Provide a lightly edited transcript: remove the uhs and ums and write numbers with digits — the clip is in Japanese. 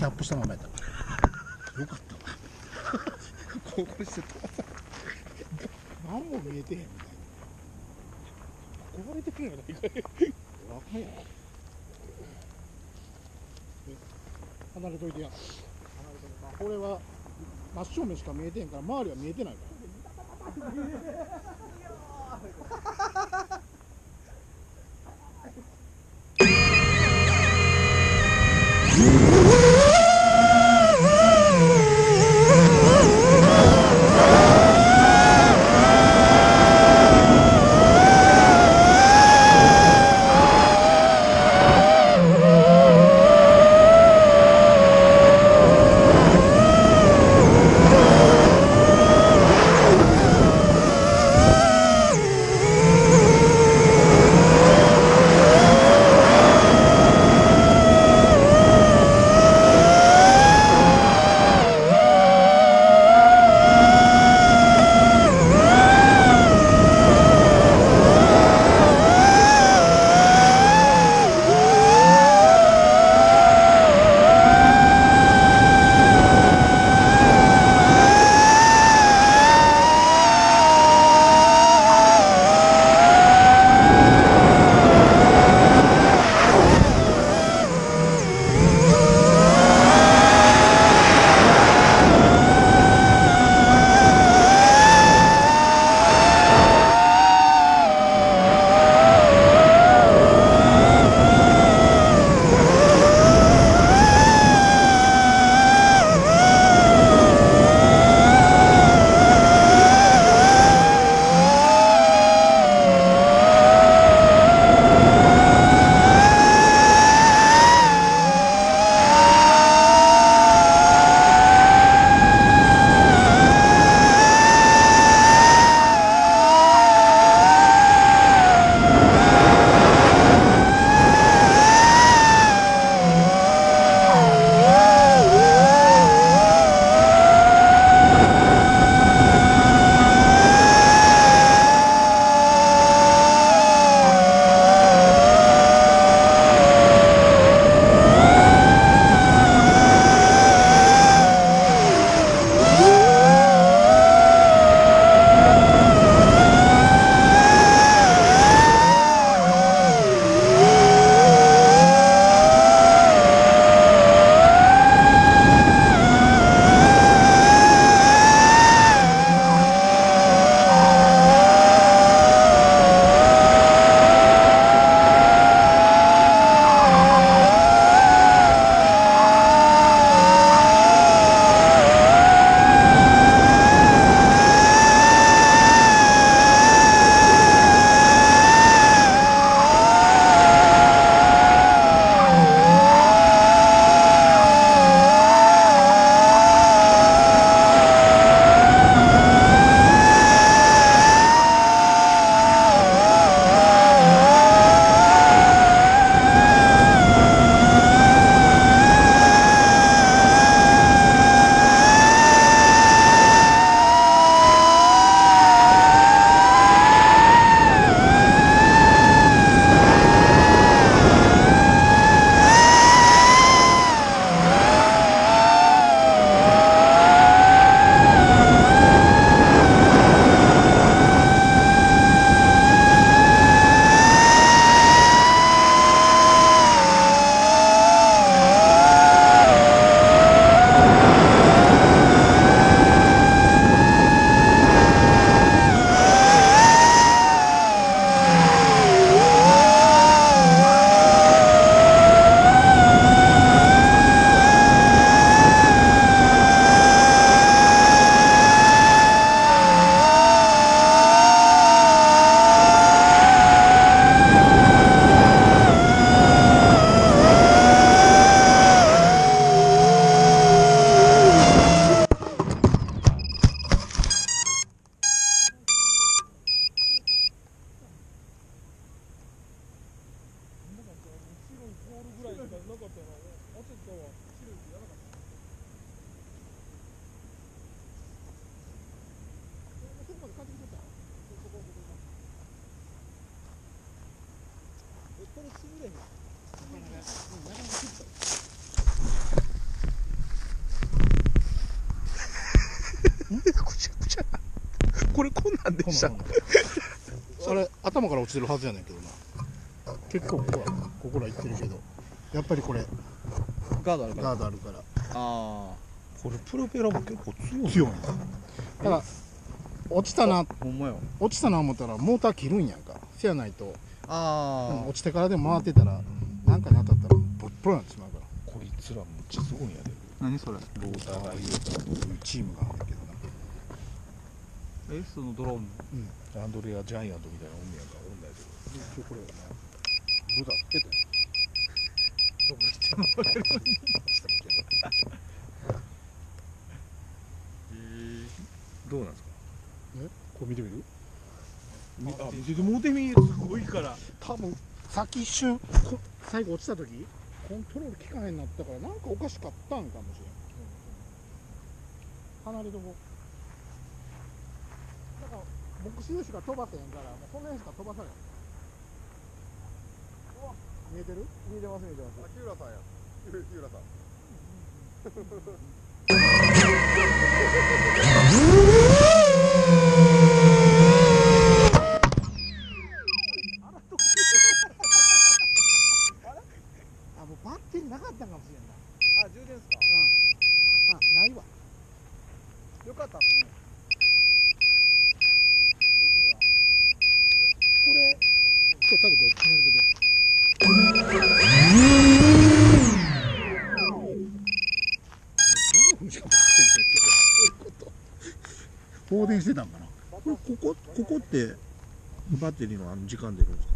ャップしたままやったよかったわこれしてた何も見えてへんみたいな壊れてるんやないかいわかんやろ離れといてやこれは真正面しか見えてへんから周りは見えてないからこれ潰れへん。なかなか切った。これこんなんでした。あれ頭から落ちてるはずやねんけどな。結構ここらいってるけど、やっぱりこれガードあるから。ガードあるから。ああ。これプロペラも結構強い。強い。だから落ちたな、ほんまよ。落ちたな思ったらモーター切るんやんか。せやないと、ああ。落ちてからでも回ってたらなんかに当たったらボッポロになってしまうから。こいつらむっちゃすごいんやで。何それ。ローターがいる。チームがあるけどな。そのドローン。アンドレア・ジャイアントみたいなおんねやんか、おんないけど。これやな。ブザーつけて。どこ行ってもらえるように。どうなんですか。こう見てみる？あ、見ててもうてみ、すごいから。多分さっき一瞬最後落ちた時コントロール効かへんなったからなんかおかしかったんかもしれん。離れとこ。だから目視でしか飛ばせへんからもうその辺しか飛ばさない。見えてる？見えてます見えてます。日浦さんや。日浦さん。あ、もうバッテリーなかったかもしれんな。あ、充電っすか。あ、ないわ。よかったっすね。これ、今日多分どっちなるけど。放電してたんかな。ここってバッテリーの時間出るんですか。